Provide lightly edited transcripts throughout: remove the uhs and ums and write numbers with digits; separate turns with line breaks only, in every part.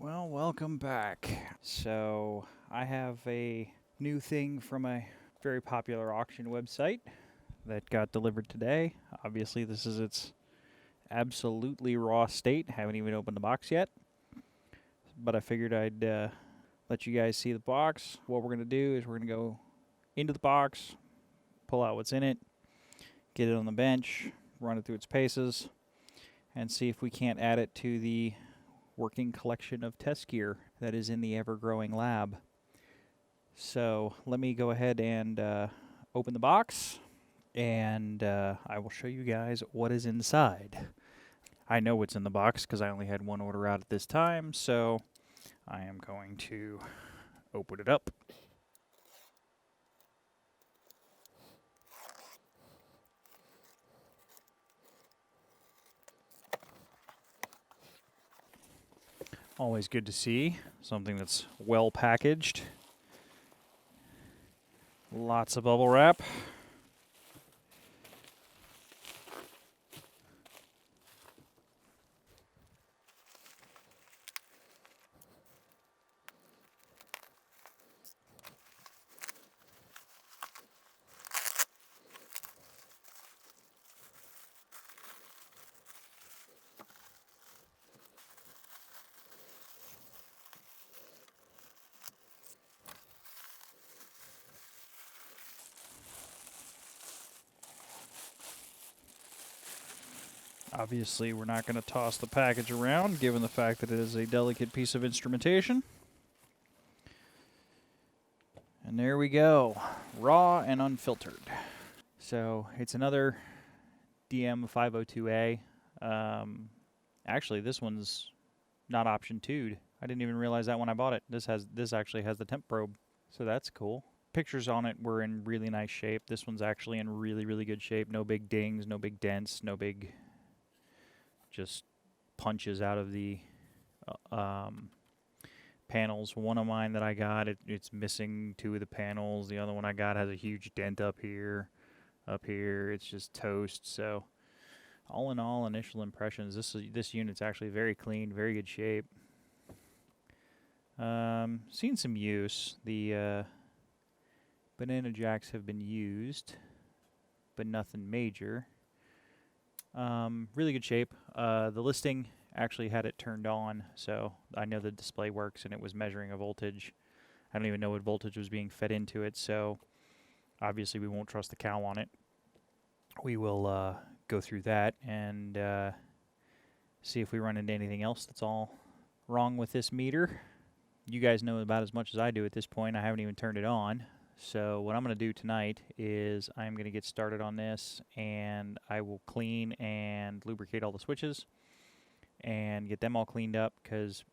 Well, welcome back. So, I have a new thing from a very popular auction website that got delivered today. Obviously, this is its absolutely raw state. Haven't even opened the box yet. But I figured I'd let you guys see the box. What we're going to do is we're going to go into the box, pull out what's in it, get it on the bench, run it through its paces, and see if we can't add it to the working collection of test gear that is in the ever-growing lab. So let me go ahead and open the box, and I will show you guys what is inside. I know what's in the box because I only had one order out at this time, so I am going to open it up. Always good to see something that's well packaged. Lots of bubble wrap. Obviously, we're not going to toss the package around, given the fact that it is a delicate piece of instrumentation. And there we go, raw and unfiltered. So it's another Dmm502A. Actually, this one's not option 2'd. I didn't even realize that when I bought it. This actually has the temp probe, so that's cool. Pictures on it were in really nice shape. This one's actually in really, really good shape. No big dings, no big dents, no big just punches out of the panels. One of mine that I got, it's missing 2 of the panels. The other one I got has a huge dent up here. Up here, it's just toast. So, all in all, initial impressions, this unit's actually very clean, very good shape. Seen some use. The banana jacks have been used, but nothing major. Really good shape. The listing actually had it turned on, so I know the display works, and it was measuring a voltage. I don't even know what voltage was being fed into it, so obviously we won't trust the cow on it. We will go through that and see if we run into anything else that's all wrong with this meter. You guys know about as much as I do at this point. I haven't even turned it on. So what I'm going to do tonight is I'm going to get started on this, and I will clean and lubricate all the switches and get them all cleaned up, because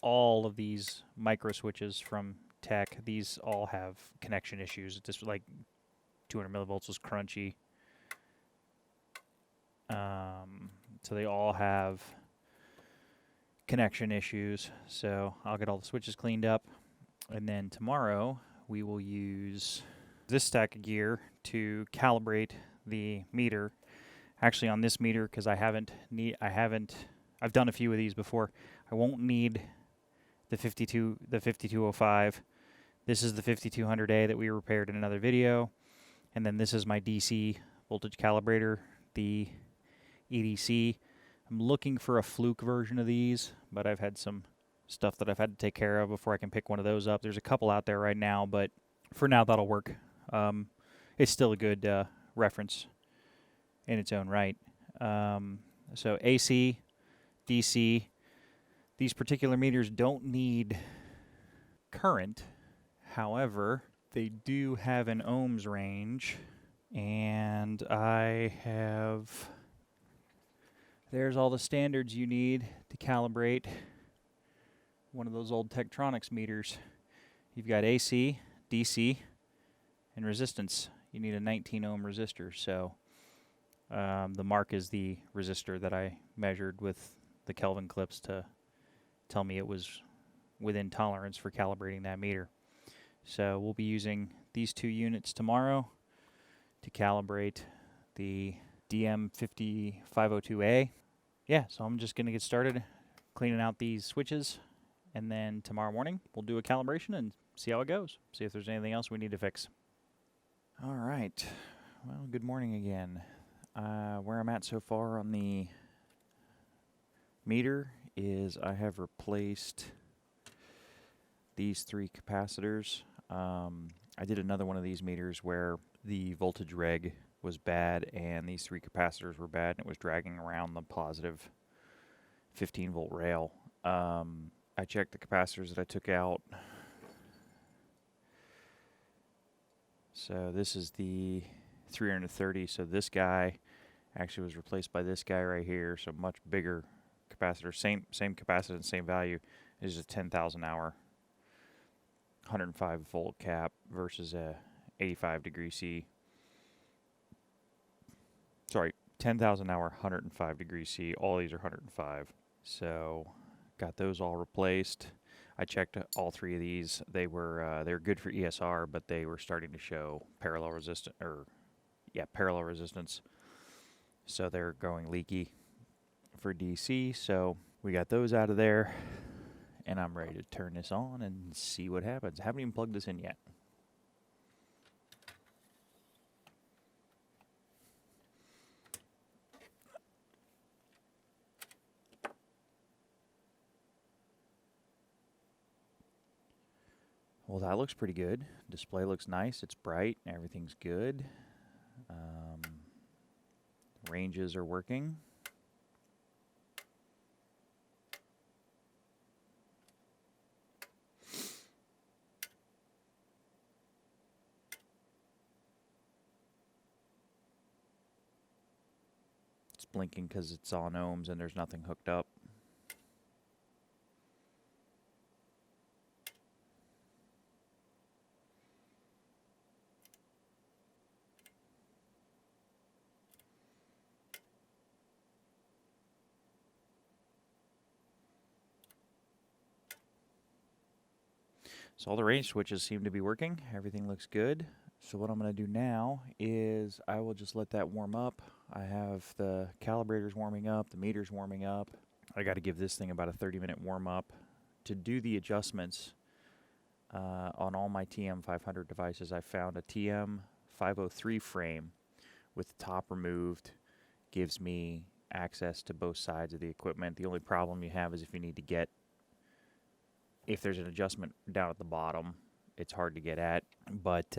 all of these micro switches from Tech, these all have connection issues. Just like 200 millivolts was crunchy. So they all have connection issues. So I'll get all the switches cleaned up, and then tomorrow we will use this stack of gear to calibrate the meter. Actually, on this meter, because I've done a few of these before. I won't need the 5205. This is the 5200A that we repaired in another video, and then this is my DC voltage calibrator, the EDC. I'm looking for a fluke version of these, but I've had some stuff that I've had to take care of before I can pick one of those up. There's a couple out there right now, but for now that'll work. It's still a good reference in its own right. So AC, DC, these particular meters don't need current. However, they do have an ohms range, and there's all the standards you need to calibrate one of those old Tektronix meters. You've got AC, DC, and resistance. You need a 19 ohm resistor. So the mark is the resistor that I measured with the Kelvin clips to tell me it was within tolerance for calibrating that meter. So we'll be using these 2 units tomorrow to calibrate the Dmm502A. Yeah, so I'm just going to get started cleaning out these switches, and then tomorrow morning we'll do a calibration and see how it goes. See if there's anything else we need to fix. All right. Well, good morning again. Where I'm at so far on the meter is I have replaced these 3 capacitors. I did another one of these meters where the voltage reg was bad and these 3 capacitors were bad and it was dragging around the positive 15 volt rail. I checked the capacitors that I took out. So this is the 330, so this guy actually was replaced by this guy right here, so much bigger capacitor, same capacitance, same value. This is a 10,000 hour 105 volt cap versus a 85 degree C. Sorry, 10,000 hour 105 degree C. All these are 105. So got those all replaced. I checked all 3 of these. They're good for ESR, but they were starting to show parallel resistance. So they're going leaky for DC. So we got those out of there. And I'm ready to turn this on and see what happens. I haven't even plugged this in yet. Well, that looks pretty good. Display looks nice. It's bright. Everything's good. Ranges are working. Blinking because it's on ohms and there's nothing hooked up. So all the range switches seem to be working. Everything looks good. So what I'm going to do now is I will just let that warm up. I have the calibrators warming up, the meters warming up. I got to give this thing about a 30-minute warm up. To do the adjustments on all my TM500 devices, I found a TM503 frame with the top removed. Gives me access to both sides of the equipment. The only problem you have is if there's an adjustment down at the bottom, it's hard to get at. But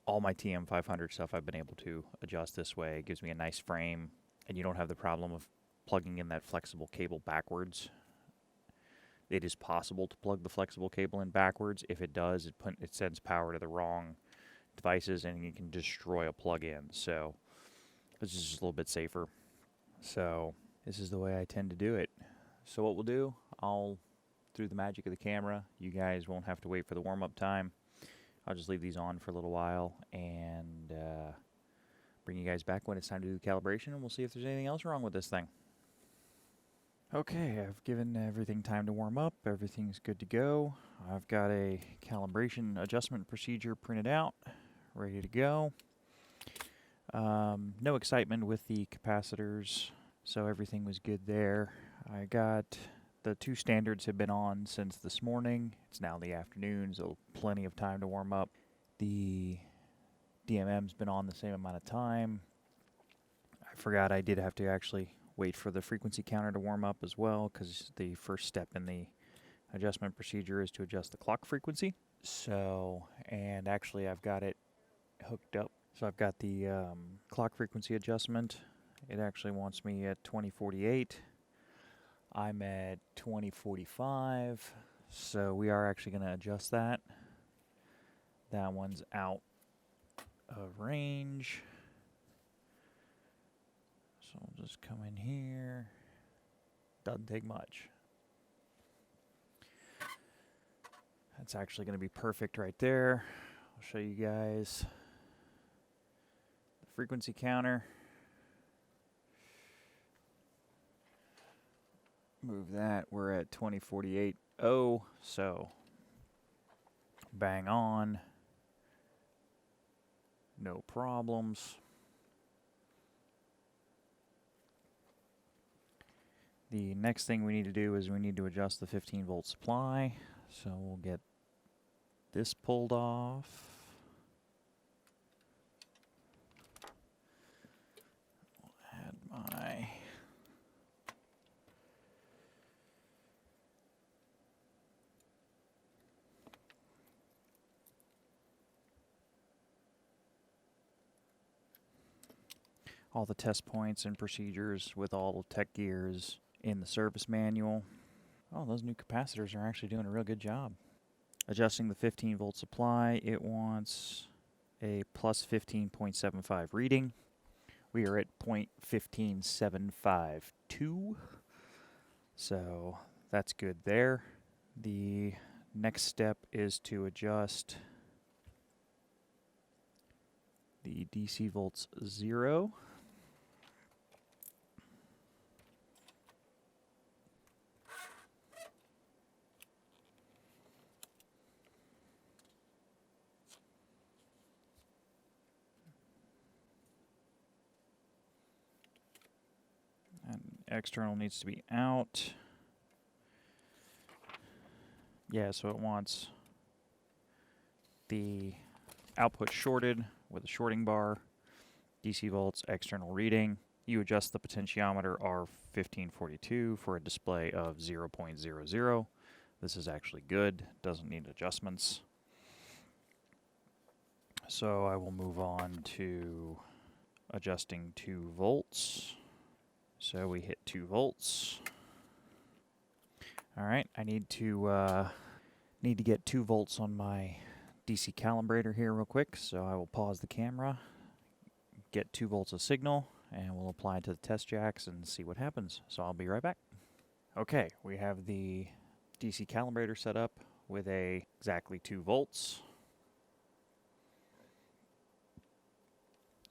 all my TM500 stuff I've been able to adjust this way. It gives me a nice frame, and you don't have the problem of plugging in that flexible cable backwards. It is possible to plug the flexible cable in backwards. If it does, it sends power to the wrong devices, and you can destroy a plug-in. So this is just a little bit safer. So this is the way I tend to do it. So what we'll do, through the magic of the camera, you guys won't have to wait for the warm-up time. I'll just leave these on for a little while and bring you guys back when it's time to do the calibration, and we'll see if there's anything else wrong with this thing. Okay, I've given everything time to warm up. Everything's good to go. I've got a calibration adjustment procedure printed out, ready to go. No excitement with the capacitors, so everything was good there. I got the 2 standards have been on since this morning. It's now the afternoon, so plenty of time to warm up. The DMM's been on the same amount of time. I forgot I did have to actually wait for the frequency counter to warm up as well, because the first step in the adjustment procedure is to adjust the clock frequency. So, and actually I've got it hooked up. So I've got the clock frequency adjustment. It actually wants me at 2048. I'm at 2045, so we are actually going to adjust that. That one's out of range. So I'll just come in here. Doesn't take much. That's actually going to be perfect right there. I'll show you guys the frequency counter. Move that. We're at 2048.0, so bang on. No problems. The next thing we need to do is we need to adjust the 15-volt supply. So we'll get this pulled off. We'll add my all the test points and procedures with all the tech gears in the service manual. Oh, those new capacitors are actually doing a real good job. Adjusting the 15-volt supply, it wants a plus 15.75 reading. We are at 0.15752, so that's good there. The next step is to adjust the DC volts 0. And external needs to be out. Yeah, so it wants the output shorted with a shorting bar, DC volts, external reading. You adjust the potentiometer R1542 for a display of 0.00. This is actually good, doesn't need adjustments. So I will move on to adjusting 2 volts. So we hit 2 volts. All right, I need to get 2 volts on my DC calibrator here real quick. So I will pause the camera, get 2 volts of signal, and we'll apply it to the test jacks and see what happens. So I'll be right back. Okay, we have the DC calibrator set up with exactly 2 volts.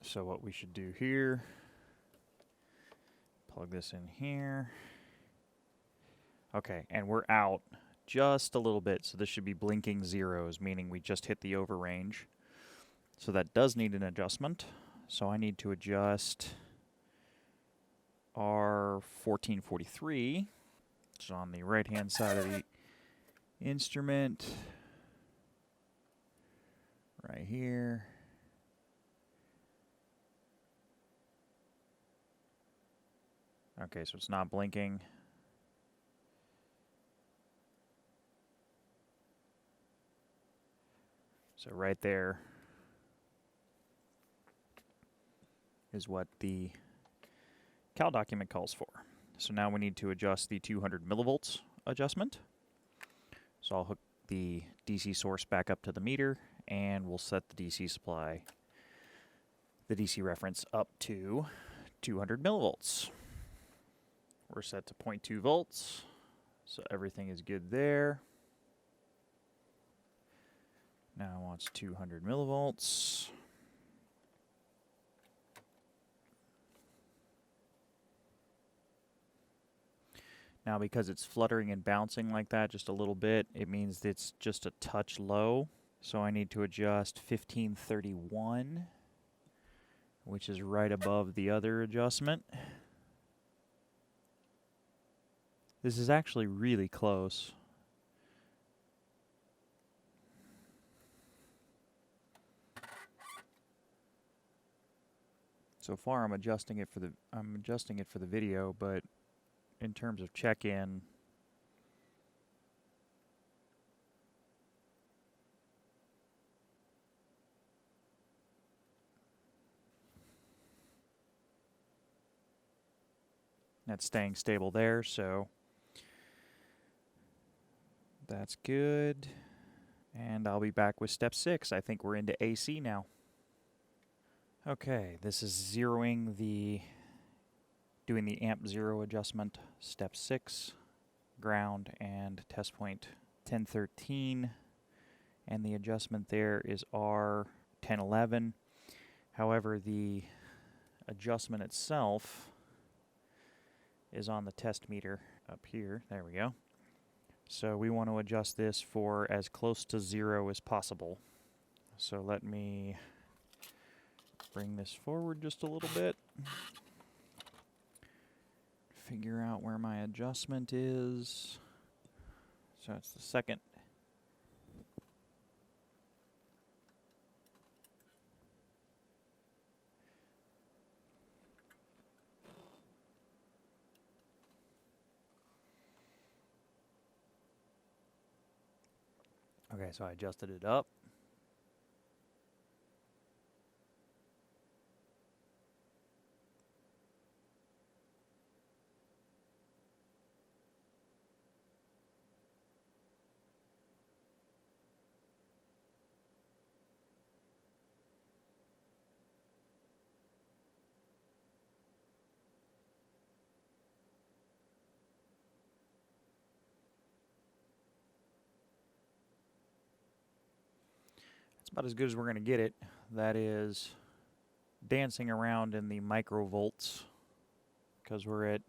So what we should do here, plug this in here. Okay, and we're out just a little bit, so this should be blinking zeros, meaning we just hit the over range. So that does need an adjustment. So I need to adjust R1443, which is on the right-hand side of the instrument, right here. Okay, so it's not blinking. So right there is what the cal document calls for. So now we need to adjust the 200 millivolts adjustment. So I'll hook the DC source back up to the meter, and we'll set the DC supply, the DC reference, up to 200 millivolts. We're set to 0.2 volts, so everything is good there. Now it wants 200 millivolts. Now because it's fluttering and bouncing like that just a little bit, it means it's just a touch low. So I need to adjust 1531, which is right above the other adjustment. This is actually really close. So far I'm adjusting it for the video, but in terms of check-in, that's staying stable there, so that's good. And I'll be back with step 6. I think we're into AC now. Okay, this is doing the amp 0 adjustment, step 6, ground and test point 1013, and the adjustment there is R1011. However, the adjustment itself is on the test meter up here. There we go. So we want to adjust this for as close to 0 as possible. So let me bring this forward just a little bit. figure out where my adjustment is. So it's the second. Okay, so I adjusted it up. It's about as good as we're going to get it. That is dancing around in the microvolts because we're at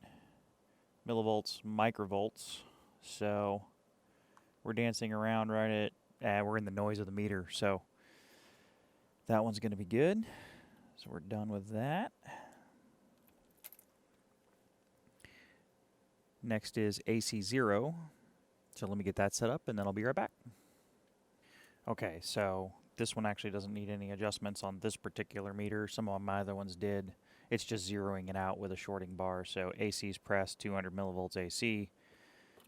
millivolts, microvolts. So we're dancing around right at, we're in the noise of the meter. So that one's going to be good. So we're done with that. Next is AC0. So let me get that set up and then I'll be right back. Okay, so this one actually doesn't need any adjustments on this particular meter. Some of my other ones did. It's just zeroing it out with a shorting bar. So AC's pressed, 200 millivolts AC.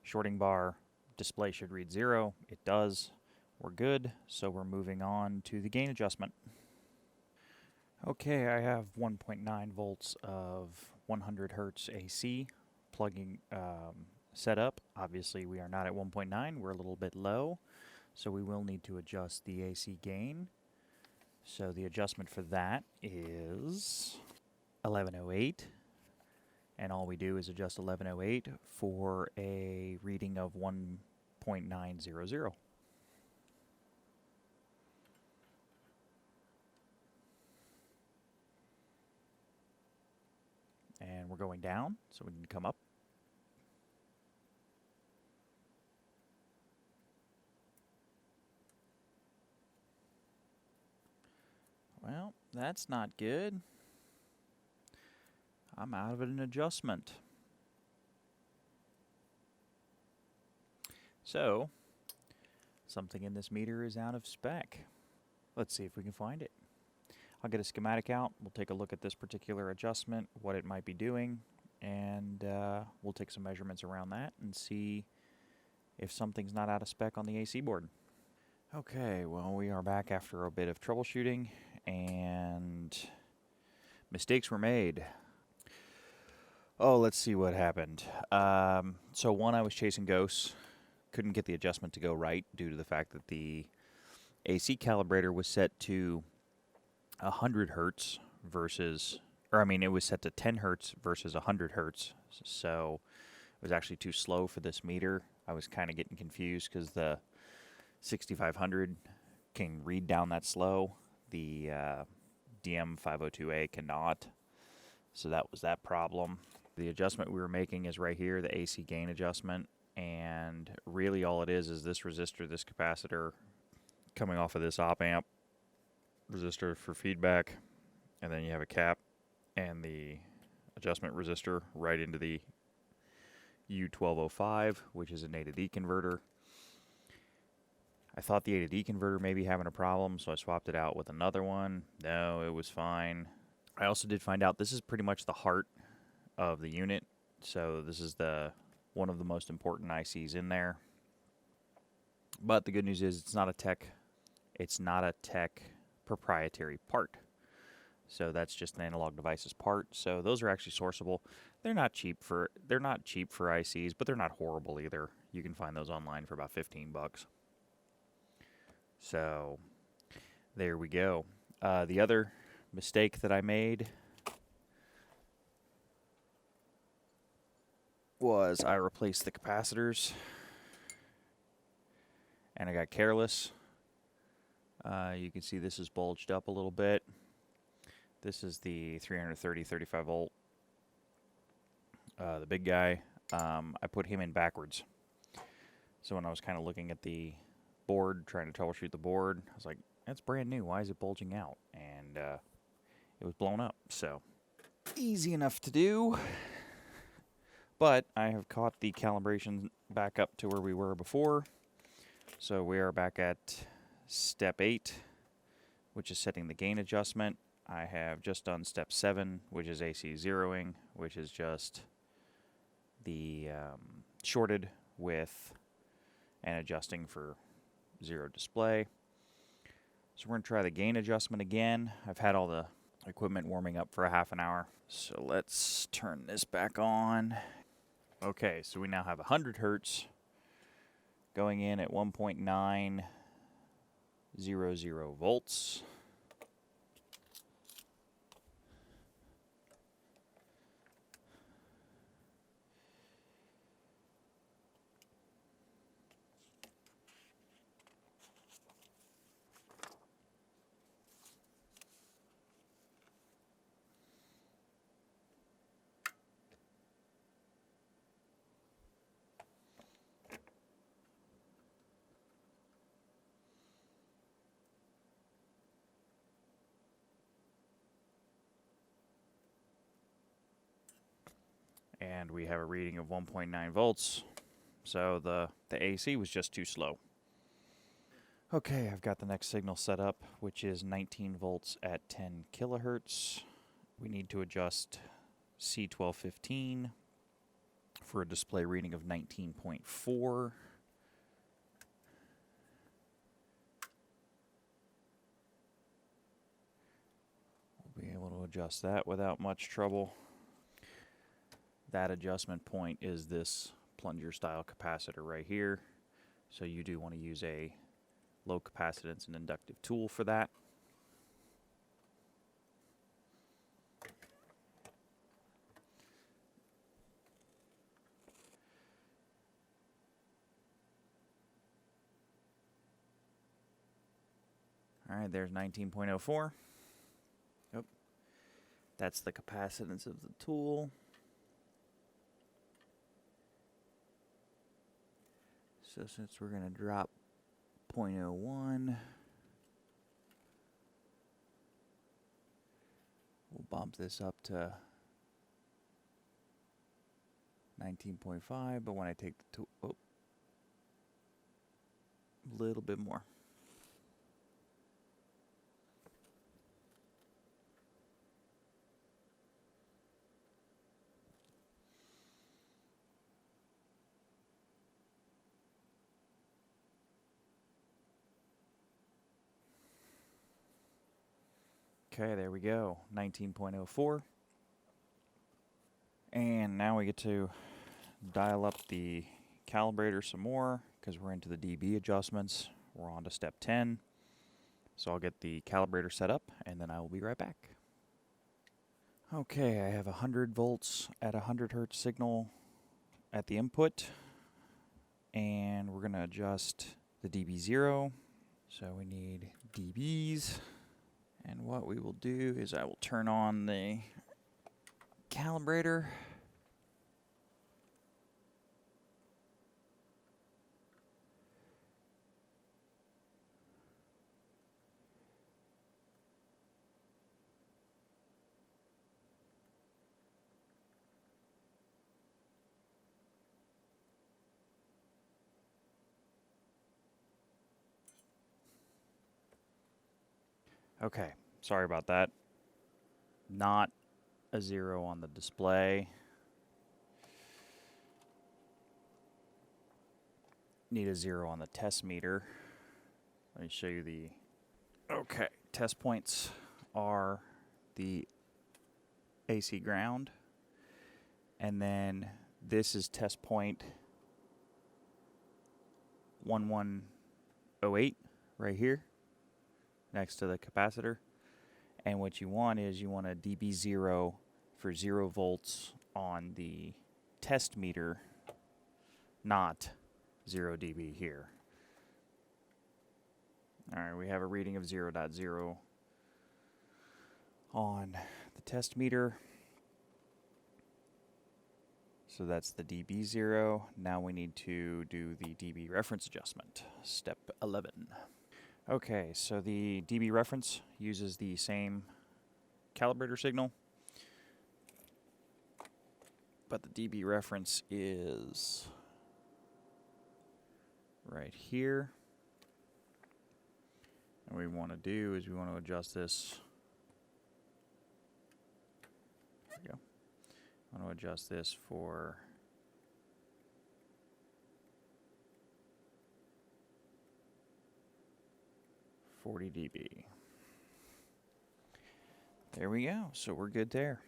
Shorting bar, display should read 0. It does. We're good. So we're moving on to the gain adjustment. Okay, I have 1.9 volts of 100 hertz AC plugging set up. Obviously, we are not at 1.9. We're a little bit low. So we will need to adjust the AC gain. So the adjustment for that is 1108. And all we do is adjust 1108 for a reading of 1.900. And we're going down, so we can come up. Well, that's not good. I'm out of an adjustment. So, something in this meter is out of spec. Let's see if we can find it. I'll get a schematic out. We'll take a look at this particular adjustment, what it might be doing, and we'll take some measurements around that and see if something's not out of spec on the AC board. Okay, well, we are back after a bit of troubleshooting, and mistakes were made. Oh, let's see what happened. So one, I was chasing ghosts. Couldn't get the adjustment to go right due to the fact that the AC calibrator was set to 100 hertz versus, or I mean, it was set to 10 hertz versus 100 hertz. So it was actually too slow for this meter. I was kind of getting confused because the 6500 can read down that slow. The Dmm502A cannot. So that was that problem. The adjustment we were making is right here, the AC gain adjustment. And really all it is this resistor, this capacitor coming off of this op amp resistor for feedback. And then you have a cap and the adjustment resistor right into the U1205, which is an A to D converter. I thought the A to D converter may be having a problem, so I swapped it out with another one. No, it was fine. I also did find out this is pretty much the heart of the unit. So this is one of the most important ICs in there. But the good news is it's not a tech proprietary part. So that's just an Analog Devices part. So those are actually sourceable. They're not cheap for ICs, but they're not horrible either. You can find those online for about 15 bucks. So there we go. The other mistake that I made was I replaced the capacitors and I got careless. You can see this is bulged up a little bit. This is the 330, 35 volt, the big guy. I put him in backwards. So when I was kind of looking at the board, trying to troubleshoot the board, I was like, that's brand new. Why is it bulging out? And it was blown up. So easy enough to do. But I have caught the calibration back up to where we were before. So we are back at step 8, which is setting the gain adjustment. I have just done step 7, which is AC zeroing, which is just the shorted with and adjusting for zero display. So we're going to try the gain adjustment again. I've had all the equipment warming up for a half an hour. So let's turn this back on. Okay, so we now have 100 hertz going in at 1.900 volts. And we have a reading of 1.9 volts. So the AC was just too slow. Okay, I've got the next signal set up, which is 19 volts at 10 kilohertz. We need to adjust C1215 for a display reading of 19.4. We'll be able to adjust that without much trouble. That adjustment point is this plunger style capacitor right here. So you do want to use a low capacitance and inductive tool for that. All right, there's 19.04. Yep. That's the capacitance of the tool. So since we're going to drop 0.01, we'll bump this up to 19.5, but when I take the tool, a little bit more. Okay, there we go, 19.04. And now we get to dial up the calibrator some more because we're into the dB adjustments. We're on to step 10. So I'll get the calibrator set up and then I will be right back. Okay, I have 100 volts at 100 hertz signal at the input. And we're going to adjust the dB0. So we need dBs. And what we will do is I will turn on the calibrator. Okay, sorry about that. Not a 0 on the display. Need a 0 on the test meter. Let me show you the... Okay, test points are the AC ground. And then this is test point 1108 right here, next to the capacitor. And what you want is you want a dB0 for 0 volts on the test meter, not 0 dB here. Alright, we have a reading of 0.0 on the test meter. So that's the dB0. Now we need to do the dB reference adjustment, step 11. Okay, so the dB reference uses the same calibrator signal. but the dB reference is right here. And what we want to do is we want to adjust this. There we go. I want to adjust this for 40 dB. There we go. So we're good there.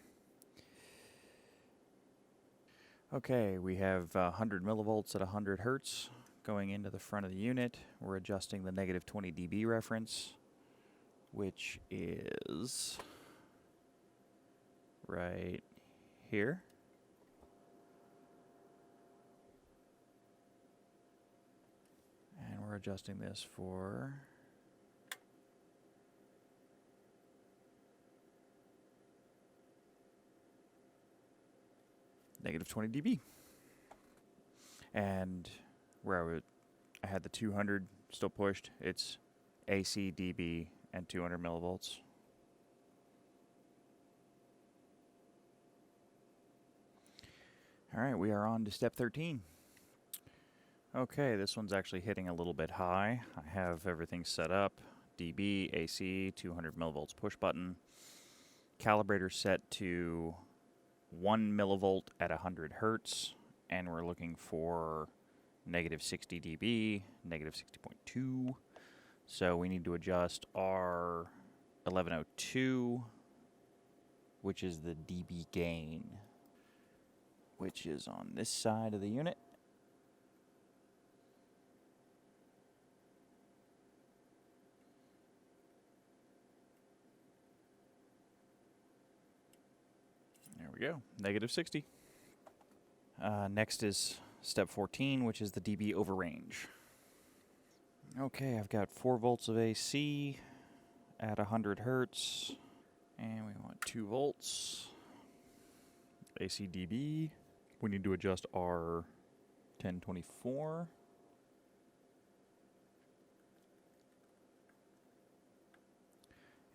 Okay, we have 100 millivolts at 100 hertz going into the front of the unit. We're adjusting the negative 20 dB reference, which is right here. And we're adjusting this for negative 20 dB. And where I had the 200 still pushed, it's AC, dB, and 200 millivolts. All right, we are on to step 13. Okay, this one's actually hitting a little bit high. I have everything set up. dB, AC, 200 millivolts push button. Calibrator set to 1 millivolt at 100 hertz, and we're looking for negative 60 dB, negative 60.2. So we need to adjust our 1102, which is the dB gain, which is on this side of the unit. There we go, negative 60. Next is step 14, which is the dB over range. Okay, I've got 4 volts of AC at 100 hertz, and we want 2 volts. AC dB. We need to adjust our 1024.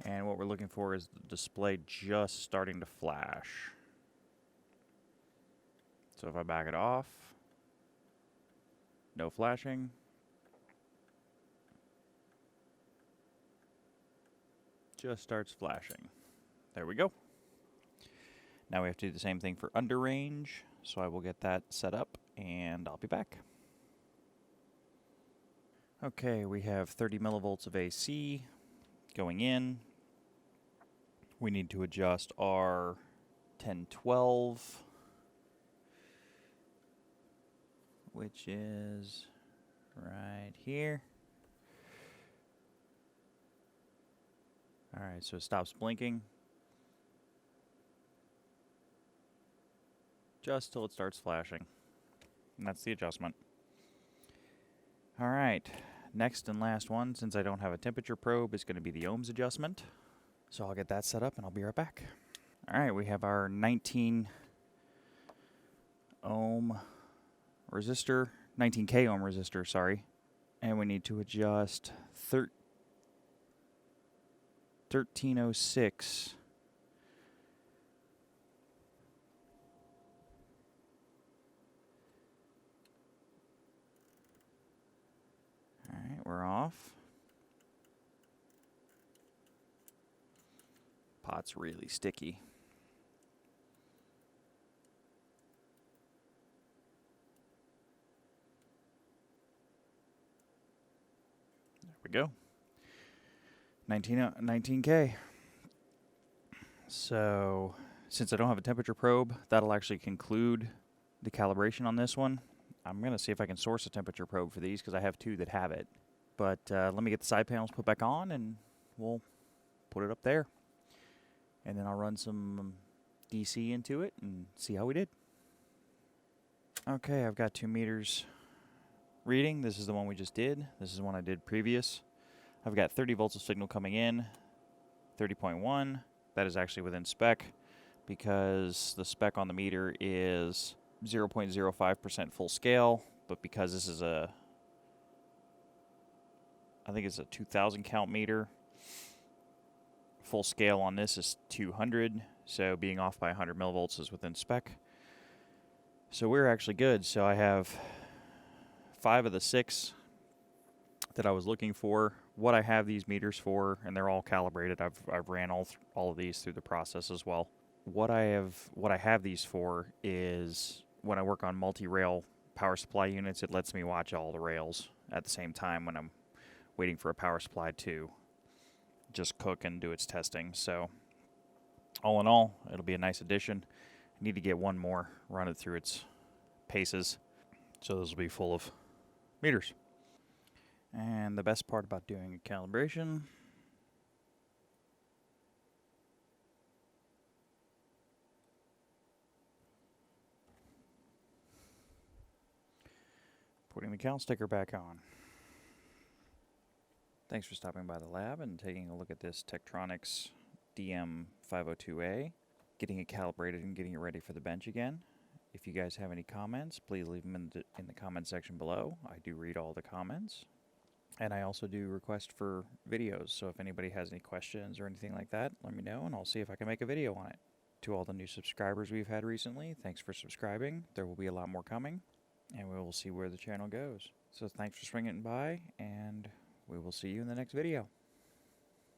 And what we're looking for is the display just starting to flash. So if I back it off, no flashing. Just starts flashing. There we go. Now we have to do the same thing for under range. So I will get that set up and I'll be back. Okay, we have 30 millivolts of AC going in. We need to adjust our 1012, which is right here. All right, so it stops blinking just till it starts flashing. And that's the adjustment. All right, next and last one, since I don't have a temperature probe, is going to be the ohms adjustment. So I'll get that set up and I'll be right back. All right, we have our 19 ohm resistor, 19K ohm resistor, sorry. And we need to adjust 1306. All right, we're off. Pot's really sticky. There we go. 19K. So, since I don't have a temperature probe, that'll actually conclude the calibration on this one. I'm going to see if I can source a temperature probe for these because I have 2 that have it. But let me get the side panels put back on and we'll put it up there. And then I'll run some DC into it and see how we did. Okay, I've got 2 meters reading. This is the one we just did. This is the one I did previous. I've got 30 volts of signal coming in, 30.1. That is actually within spec because the spec on the meter is 0.05% full scale, but because this is I think it's a 2000 count meter, full scale on this is 200, so being off by 100 millivolts is within spec. So we're actually good. So I have 5 of the 6 that I was looking for. What I have these meters for, and they're all calibrated. I've ran all of these through the process as well. What I have these for is when I work on multi-rail power supply units, it lets me watch all the rails at the same time when I'm waiting for a power supply to just cook and do its testing. So all in all, it'll be a nice addition. I need to get one more, run it through its paces, so those will be full of meters. And the best part about doing a calibration, putting the cal sticker back on. Thanks for stopping by the lab and taking a look at this Tektronix DM502A, getting it calibrated and getting it ready for the bench again. If you guys have any comments, please leave them in the comment section below. I do read all the comments. And I also do request for videos, so if anybody has any questions or anything like that, let me know and I'll see if I can make a video on it. To all the new subscribers we've had recently, thanks for subscribing. There will be a lot more coming, and we will see where the channel goes. So thanks for swinging by, and we will see you in the next video.